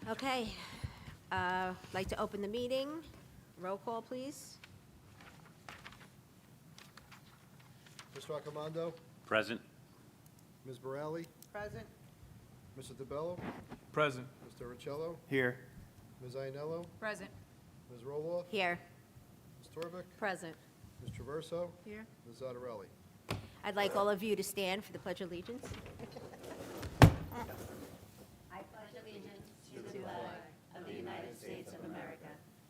Okay, like to open the meeting. Roll call, please. Mr. Accomando, Present. Ms. Borelli, Present. Mr. DeBello, Present. Mr. Riccello, Here. Ms. Ianello, Present. Ms. Roloff, Here. Ms. Torvik, Present. Ms. Traverso, Here. Ms. Zattarelli. I'd like all of you to stand for the Pledge of Allegiance. I pledge allegiance to the flag of the United States of America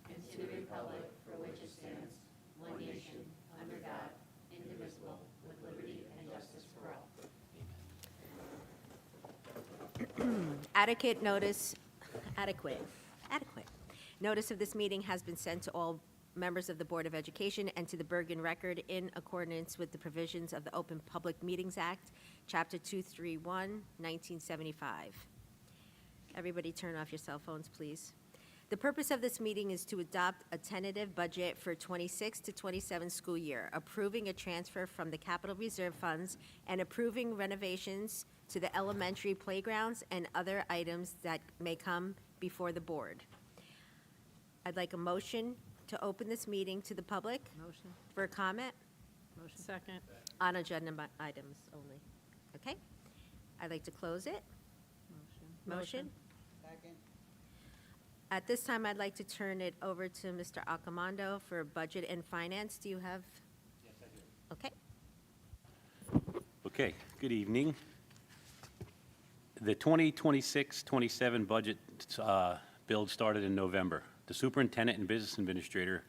and to the republic for which it stands, one nation, under God, indivisible, with liberty and justice for all. Adequate notice of this meeting has been sent to all members of the Board of Education and to the Bergen Record in accordance with the provisions of the Open Public Meetings Act, Chapter 231, 1975. Everybody turn off your cell phones, please. The purpose of this meeting is to adopt a tentative budget for 26 to 27 school year, approving a transfer from the capital reserve funds and approving renovations to the elementary playgrounds and other items that may come before the board. I'd like a motion to open this meeting to the public Motion. for a comment Motion. Second. on agenda items only. Okay? I'd like to close it. Motion? Second. At this time, I'd like to turn it over to Mr. Accomando for Budget and Finance. Do you have? Yes, I do. Okay. Okay, good evening. The 2026-27 budget build started in November. The superintendent and business administrator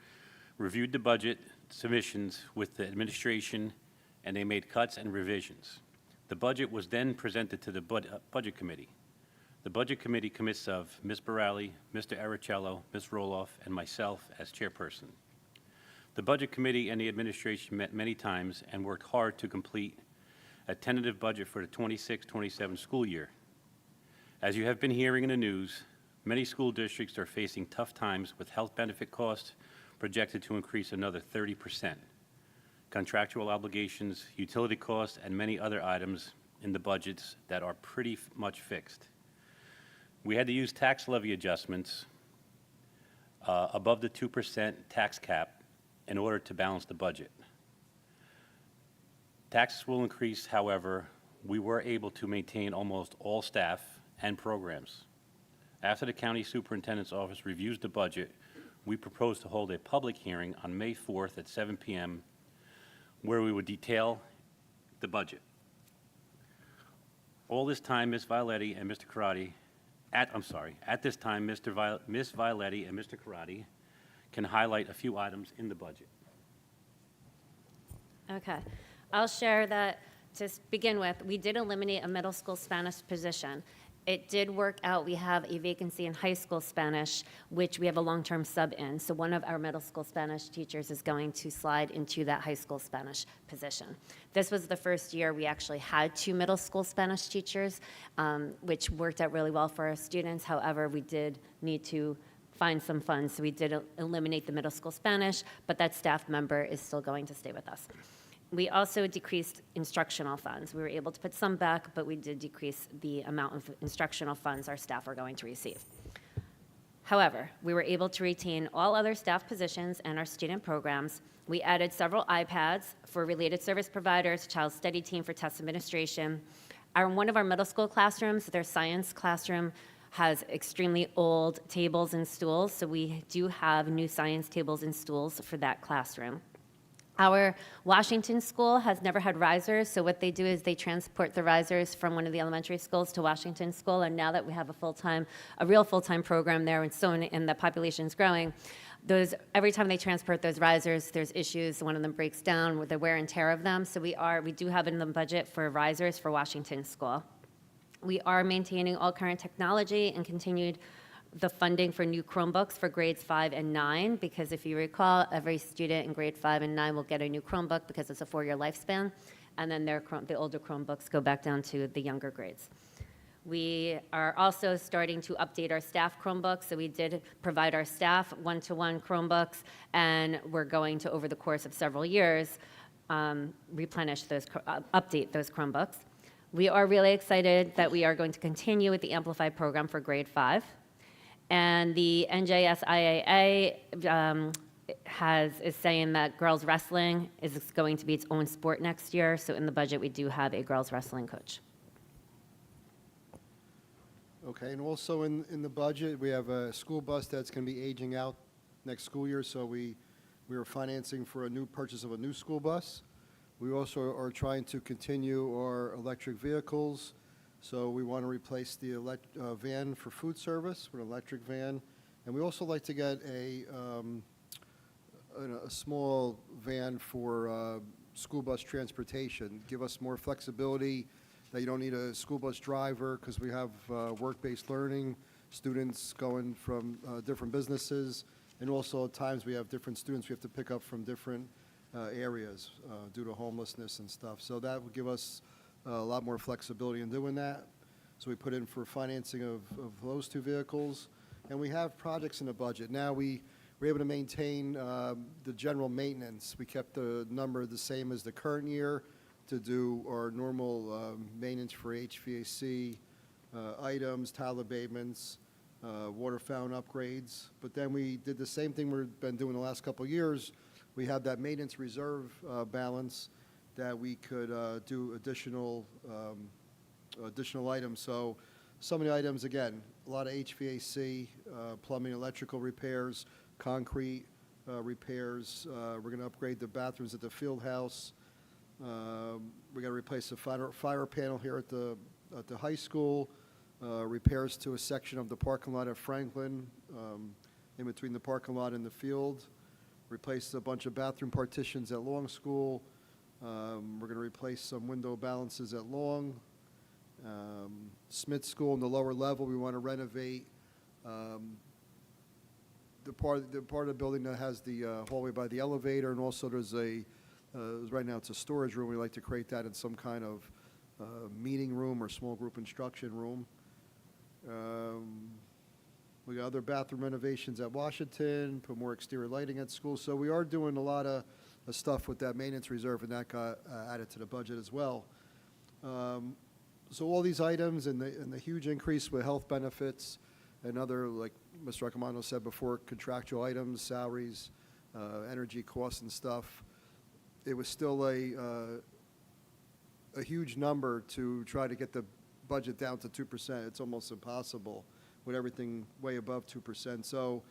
reviewed the budget submissions with the administration, and they made cuts and revisions. The budget was then presented to the Budget Committee. The Budget Committee consists of Ms. Borelli, Mr. Aricello, Ms. Roloff, and myself as chairperson. The Budget Committee and the administration met many times and worked hard to complete a tentative budget for the 26-27 school year. As you have been hearing in the news, many school districts are facing tough times with health benefit costs projected to increase another 30%, contractual obligations, utility costs, and many other items in the budgets that are pretty much fixed. We had to use tax levy adjustments above the 2% tax cap in order to balance the budget. Taxes will increase, however, we were able to maintain almost all staff and programs. After the county superintendent's office reviews the budget, we propose to hold a public hearing on May 4th at 7 p.m. where we would detail the budget. All this time, Ms. Violetti and Mr. Karate, at this time, Ms. Violetti and Mr. Karate can highlight a few items in the budget. Okay. I'll share that to begin with, we did eliminate a middle school Spanish position. It did work out. We have a vacancy in high school Spanish, which we have a long-term sub in. So one of our middle school Spanish teachers is going to slide into that high school Spanish position. This was the first year we actually had 2 middle school Spanish teachers, which worked out really well for our students. However, we did need to find some funds, so we did eliminate the middle school Spanish, but that staff member is still going to stay with us. We also decreased instructional funds. We were able to put some back, but we did decrease the amount of instructional funds our staff are going to receive. However, we were able to retain all other staff positions and our student programs. We added several iPads for related service providers, child study team for test administration. One of our middle school classrooms, their science classroom, has extremely old tables and stools, so we do have new science tables and stools for that classroom. Our Washington school has never had risers, so what they do is they transport the risers from one of the elementary schools to Washington school, and now that we have a real full-time program there, and the population's growing, every time they transport those risers, there's issues. One of them breaks down with the wear and tear of them, so we do have in the budget for risers for Washington school. We are maintaining all current technology and continued the funding for new Chromebooks for grades 5 and 9, because if you recall, every student in grade 5 and 9 will get a new Chromebook because it's a 4-year lifespan, and then the older Chromebooks go back down to the younger grades. We are also starting to update our staff Chromebooks, so we did provide our staff one-to-one Chromebooks, and we're going to, over the course of several years, update those Chromebooks. We are really excited that we are going to continue with the Amplify program for grade 5. And the NJSIAA is saying that girls wrestling is going to be its own sport next year. So in the budget, we do have a girls wrestling coach. Okay, and also in the budget, we have a school bus that's going to be aging out next school year, so we are financing for a new purchase of a new school bus. We also are trying to continue our electric vehicles, so we want to replace the van for food service with an electric van, and we also like to get a small van for school bus transportation, give us more flexibility, that you don't need a school bus driver because we have work-based learning, students going from different businesses, and also at times we have different students we have to pick up from different areas due to homelessness and stuff. So that would give us a lot more flexibility in doing that. So we put in for financing of those two vehicles. And we have projects in the budget. Now we're able to maintain the general maintenance. We kept the number the same as the current year to do our normal maintenance for HVAC items, tile abatements, water fountain upgrades. But then we did the same thing we've been doing the last couple of years. We have that maintenance reserve balance that we could do additional items. So some of the items, again, a lot of HVAC, plumbing, electrical repairs, concrete repairs. We're going to upgrade the bathrooms at the field house. We're going to replace the fire panel here at the high school. Repairs to a section of the parking lot at Franklin, in between the parking lot and the field. Replace a bunch of bathroom partitions at Long School. We're going to replace some window balances at Long. Smith School in the lower level, we want to renovate the part of the building that has the hallway by the elevator, and also there's right now it's a storage room. We like to create that in some kind of meeting room or small group instruction room. We got other bathroom renovations at Washington, put more exterior lighting at school. So we are doing a lot of stuff with that maintenance reserve, and that got added to the budget as well. So all these items and the huge increase with health benefits and other, like Mr. Accomando said before, contractual items, salaries, energy costs and stuff, it was still a huge number to try to get the budget down to 2%. It's almost impossible with everything way above 2%. So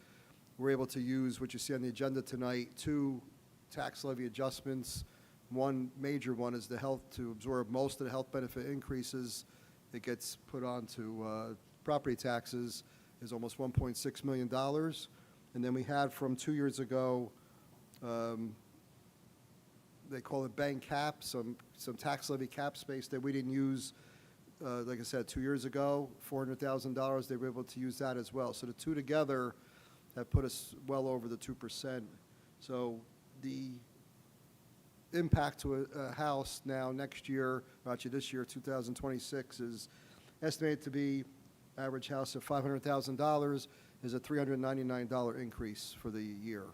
we're able to use what you see on the agenda tonight, 2 tax levy adjustments. One major one is the health, to absorb most of the health benefit increases that gets put onto property taxes, is almost $1.6 million. And then we had from 2 years ago, they call it bank cap, some tax levy cap space that we didn't use, like I said, 2 years ago, $400,000. They were able to use that as well. So the two together have put us well over the 2%. So the impact to a house now next year, or actually this year, 2026, is estimated to be average house of $500,000 is a $399 increase for the year.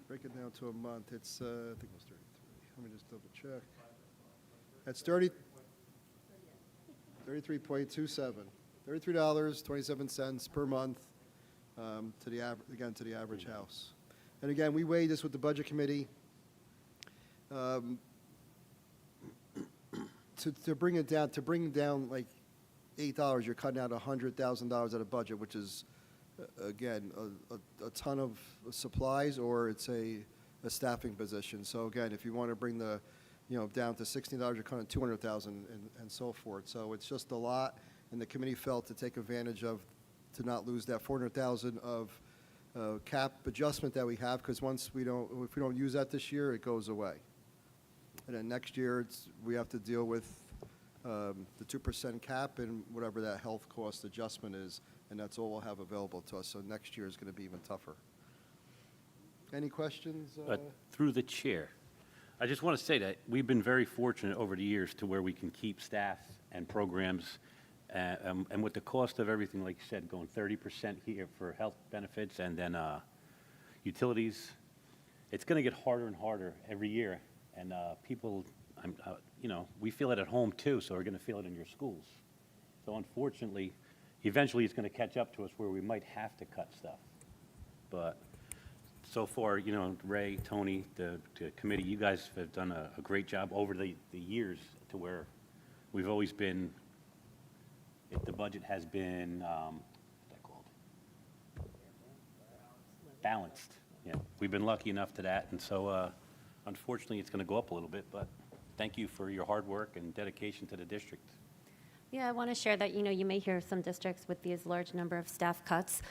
Break it down to a month. It's, I think it was 33. Let me just double check. That's $33.27. $33.27 per month to the average house. And again, we weighed this with the budget committee to bring it down. To bring down like $8, you're cutting out $100,000 out of budget, which is again a ton of supplies, or it's a staffing position. So again, if you want to bring the down to $16, you're cutting $200,000 and so forth. So it's just a lot. And the committee felt to take advantage of, to not lose that $400,000 of cap adjustment that we have, because if we don't use that this year, it goes away. And then next year, we have to deal with the 2% cap and whatever that health cost adjustment is, and that's all we'll have available to us. So next year is going to be even tougher. Any questions? Through the chair, I just want to say that we've been very fortunate over the years to where we can keep staff and programs. And with the cost of everything, like you said, going 30% here for health benefits and then utilities, it's going to get harder and harder every year. And people, You know, we feel it at home too, so we're going to feel it in your schools. So unfortunately, eventually it's going to catch up to us where we might have to cut stuff. But so far, you know, Ray, Tony, the committee, you guys have done a great job over the years to where we've always been, if the budget has been, what's that called? Balanced. Yeah, we've been lucky enough to that, and so unfortunately, it's going to go up a little bit, but thank you for your hard work and dedication to the district. Yeah, I want to share that, you know, you may hear some districts with these large number of staff cuts,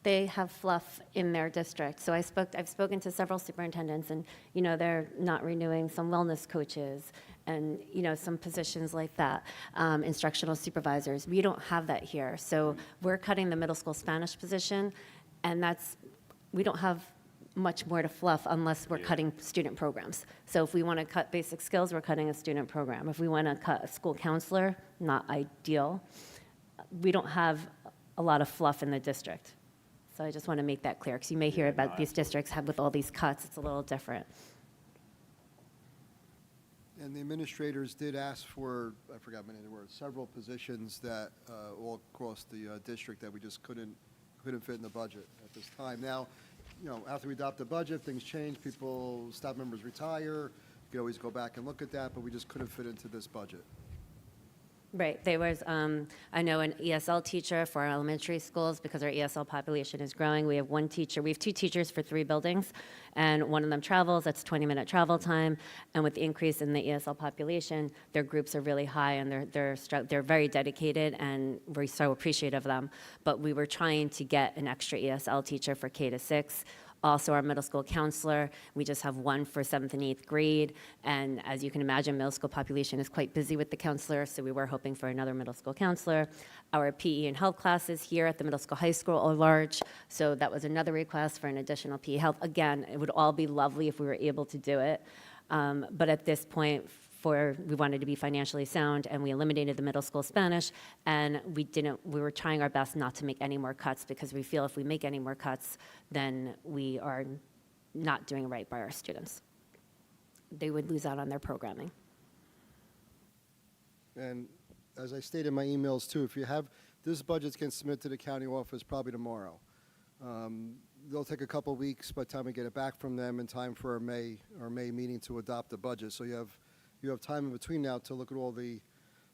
they have fluff in their district. So I've spoken to several superintendents, and, you know, they're not renewing some wellness coaches and, you know, some positions like that, instructional supervisors. We don't have that here. So we're cutting the middle school Spanish position, and we don't have much more to fluff unless we're cutting student programs. So if we want to cut basic skills, we're cutting a student program. If we want to cut a school counselor, not ideal. We don't have a lot of fluff in the district. So I just want to make that clear, because you may hear about these districts have with all these cuts, it's a little different. And the administrators did ask for, I forgot many of the words, several positions that all across the district that we just couldn't fit in the budget at this time. Now, you know, after we adopt the budget, things change, staff members retire, you can always go back and look at that, but we just couldn't fit into this budget. Right, there was, I know an ESL teacher for our elementary schools, because our ESL population is growing. We have two teachers for 3 buildings, and one of them travels, that's 20-minute travel time, and with the increase in the ESL population, their groups are really high, and they're very dedicated, and we're so appreciative of them. But we were trying to get an extra ESL teacher for K-6, also our middle school counselor. We just have one for 7th and 8th grade. And as you can imagine, middle school population is quite busy with the counselor, so we were hoping for another middle school counselor. Our PE and health classes here at the middle school, high school are large, so that was another request for an additional PE health. Again, it would all be lovely if we were able to do it. But at this point, we wanted to be financially sound, and we eliminated the middle school Spanish, and we were trying our best not to make any more cuts, because we feel if we make any more cuts, then we are not doing right by our students. They would lose out on their programming. And as I stated in my emails too, if you have, this budget's getting submitted to the county office probably tomorrow. They'll take a couple weeks by the time we get it back from them in time for our May meeting to adopt the budget. So you have time in between now to look at all the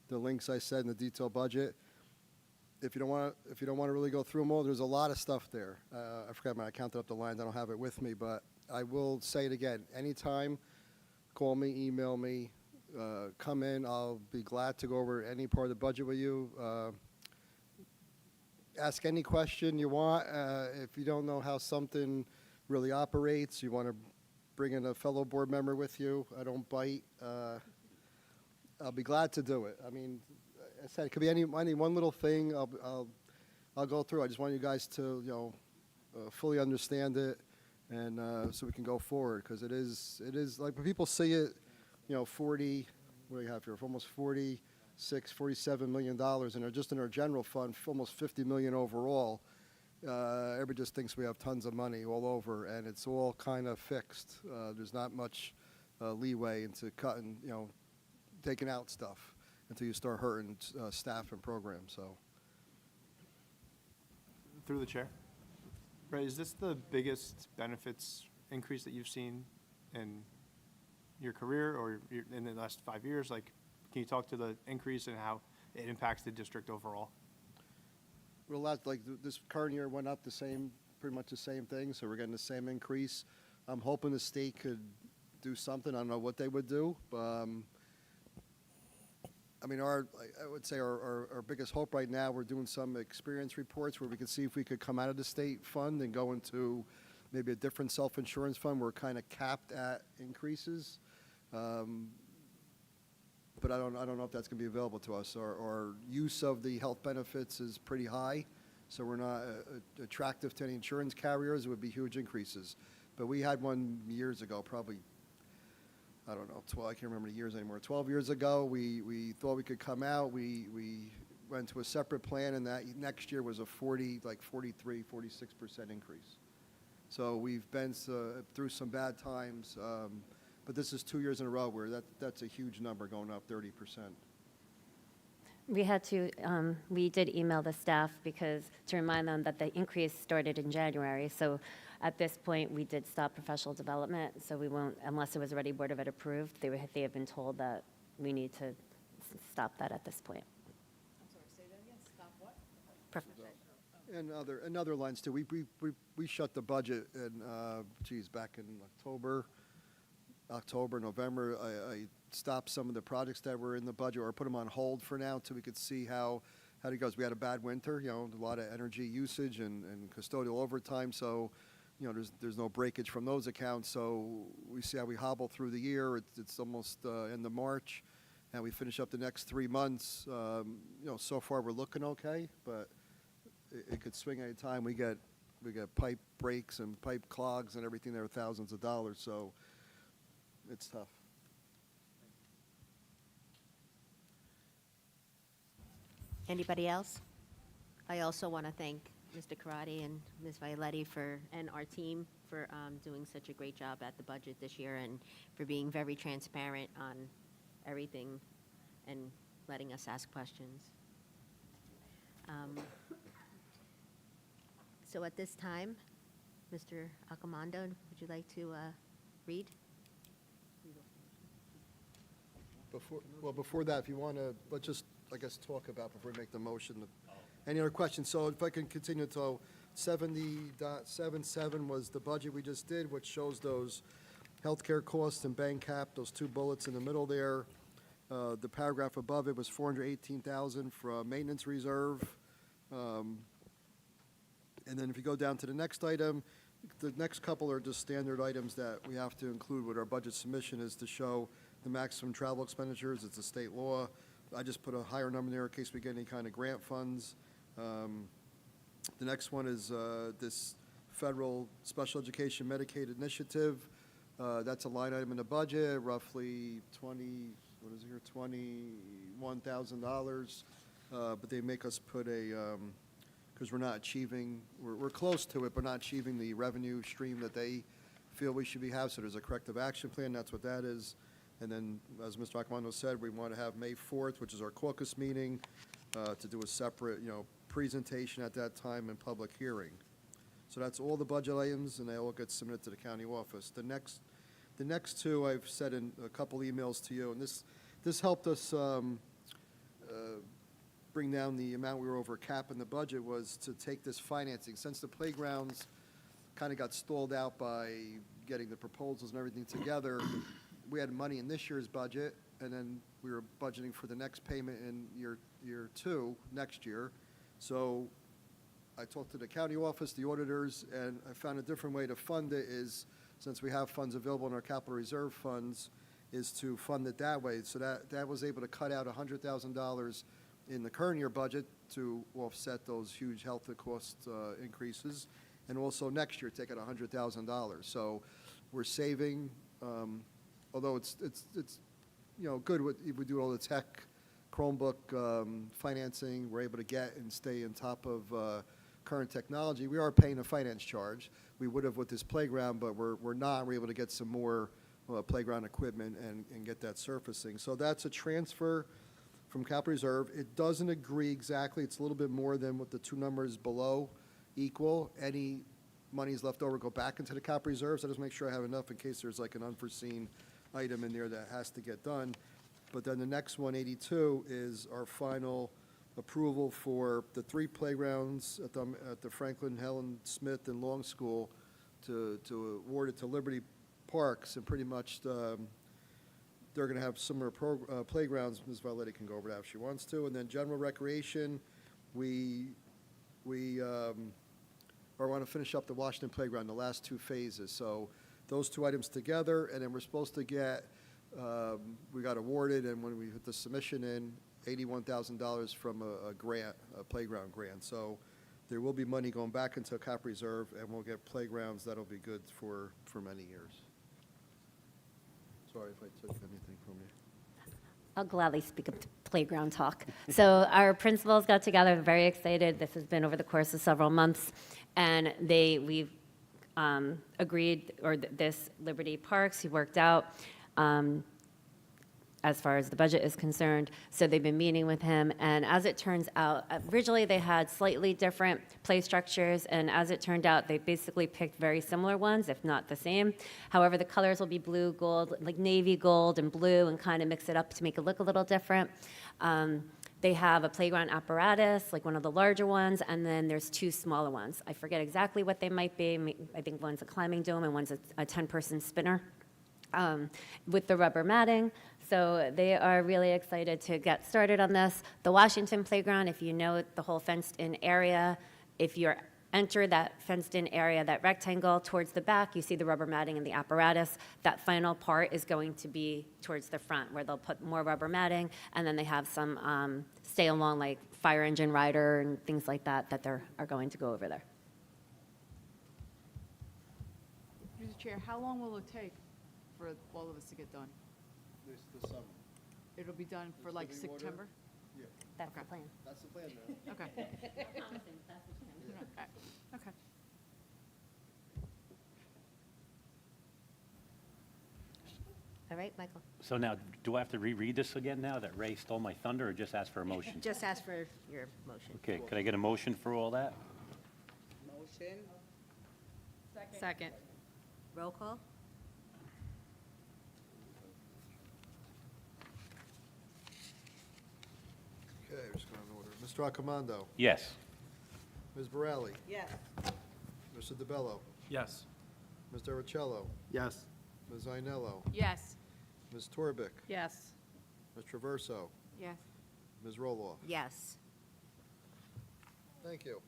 links I said in the detailed budget. If you don't want to really go through them all, there's a lot of stuff there. I forgot I counted up the lines. I don't have it with me, but I will say it again. Anytime, call me, email me, come in. I'll be glad to go over any part of the budget with you. Ask any question you want. If you don't know how something really operates, you want to bring in a fellow board member with you. I don't bite. I'll be glad to do it. I mean, I said it could be any one little thing. I'll go through. I just want you guys to fully understand it, and so we can go forward, because it is like when people see it, 40. What do we have here? Almost $47 million, and just in our general fund, almost $50 million overall. Everybody just thinks we have tons of money all over, and it's all kind of fixed. There's not much leeway into cutting, taking out stuff until you start hurting staff and programs. So, through the chair, Ray, is this the biggest benefits increase that you've seen in your career or in the last 5 years? Like, can you talk to the increase and how it impacts the district overall? Well, this current year went up pretty much the same thing, so we're getting the same increase. I'm hoping the state could do something. I don't know what they would do. I mean, I would say our biggest hope right now, we're doing some experience reports where we can see if we could come out of the state fund and go into maybe a different self-insurance fund. We're kind of capped at increases. But I don't know if that's going to be available to us. Our use of the health benefits is pretty high, so we're not attractive to any insurance carriers. It would be huge increases. But we had one years ago, probably, I don't know, I can't remember the years anymore. 12 years ago, we thought we could come out. We went to a separate plan, and that next year was a 43, 46% increase. So we've been through some bad times. but this is 2 years in a row where that's a huge number going up 30%. We had to, we did email the staff because, to remind them that the increase started in January. So at this point, we did stop professional development, so we won't, unless it was already Board of Ed approved, they have been told that we need to stop that at this point. And other lines too. We shut the budget in, back in October, November. I stopped some of the projects that were in the budget or put them on hold for now until we could see how it goes. We had a bad winter, a lot of energy usage and custodial overtime, so, there's no breakage from those accounts. So we see how we hobble through the year. It's almost end of March, and we finish up the next 3 months. So far we're looking okay, but it could swing any time. We get pipe breaks and pipe clogs and everything that are thousands of dollars, so it's tough. Anybody else? I also want to thank Mr. Karate and Ms. Violetti and our team for doing such a great job at the budget this year and for being very transparent on everything and letting us ask questions. So at this time, Mr. Accomando, would you like to read? Before that, if you want to, let's just, I guess, talk about before we make the motion. Any other questions? So if I can continue, so 70.77 was the budget we just did, which shows those healthcare costs and bank cap, those two bullets in the middle there. The paragraph above it was 418,000 for maintenance reserve. And then if you go down to the next item, the next couple are just standard items that we have to include with our budget submission is to show the maximum travel expenditures. It's a state law. I just put a higher number there in case we get any kind of grant funds. The next one is this federal special education Medicaid initiative. That's a line item in the budget, roughly $21,000. But they make us put because we're not achieving, we're close to it, but not achieving the revenue stream that they feel we should have. So there's a corrective action plan. That's what that is. And then, as Mr. Accomando said, we want to have May 4th, which is our caucus meeting, to do a separate, presentation at that time and public hearing. So that's all the budget items, and they all get submitted to the county office. The next two I've said in a couple emails to you, and this helped us bring down the amount we were over cap in the budget, was to take this financing. Since the playgrounds kind of got stalled out by getting the proposals and everything together, we had money in this year's budget, and then we were budgeting for the next payment in year 2, next year. So I talked to the county office, the auditors, and I found a different way to fund it is, since we have funds available in our capital reserve funds, is to fund it that way. So that was able to cut out $100,000 in the current year budget to offset those huge health cost increases, and also next year take out $100,000. So we're saving, although it's good if we do all the tech, Chromebook financing, we're able to get and stay on top of current technology. We are paying a finance charge. We would have with this playground, but we're not. We're able to get some more playground equipment and get that surfacing. So that's a transfer from capital reserve. It doesn't agree exactly. It's a little bit more than what the two numbers below equal. Any monies left over go back into the capital reserve. So just make sure I have enough in case there's like an unforeseen item in there that has to get done. But then the next 182 is our final approval for the 3 playgrounds at the Franklin, Helen Smith, and Long School to award it to Liberty Parks, and pretty much they're going to have similar playgrounds. Ms. Violetti can go over that if she wants to. And then general recreation, we want to finish up the Washington Playground, the last 2 phases. So those 2 items together, and then we're supposed to get, we got awarded, and when we put the submission in, $81,000 from a grant, a playground grant. So there will be money going back into a cap reserve, and we'll get playgrounds that'll be good for many years. Sorry if I took anything from you. I'll gladly speak of playground talk. So our principals got together, very excited. This has been over the course of several months, and we've agreed, or this Liberty Parks, he worked out. as far as the budget is concerned. So they've been meeting with him, and as it turns out, originally they had slightly different play structures, and as it turned out, they basically picked very similar ones, if not the same. However, the colors will be blue, gold, like navy gold and blue, and kind of mix it up to make it look a little different. They have a playground apparatus, like one of the larger ones, and then there's two smaller ones. I forget exactly what they might be. I think one's a climbing dome and one's a 10-person spinner. With the rubber matting. So they are really excited to get started on this. The Washington playground, if you know the whole fenced-in area, if you enter that fenced-in area, that rectangle towards the back, you see the rubber matting and the apparatus. That final part is going to be towards the front, where they'll put more rubber matting, and then they have some stay-along, like fire engine rider and things like that, that are going to go over there. Through the chair, how long will it take for all of us to get done? This summer. It'll be done for like Including water? September? That's the plan. That's the plan now. Okay. Okay. All right, Michael? So now, do I have to reread this again now that Ray stole my thunder, or just ask for a motion? Just ask for your motion. Okay, could I get a motion for all that? Motion? Second. Roll call? Okay, we're just going in order. Mr. Accomando, Yes. Ms. Borelli, Yes. Mr. DeBello, Yes. Mr. Aricello, Yes. Ms. Ainello, Yes. Ms. Torbic, Yes. Ms. Traverso, Yes. Ms. Roloff. Yes. Thank you.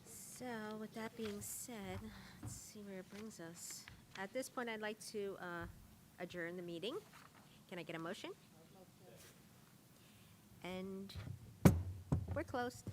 So with that being said, let's see where it brings us. At this point, I'd like to adjourn the meeting. Can I get a motion? And we're closed.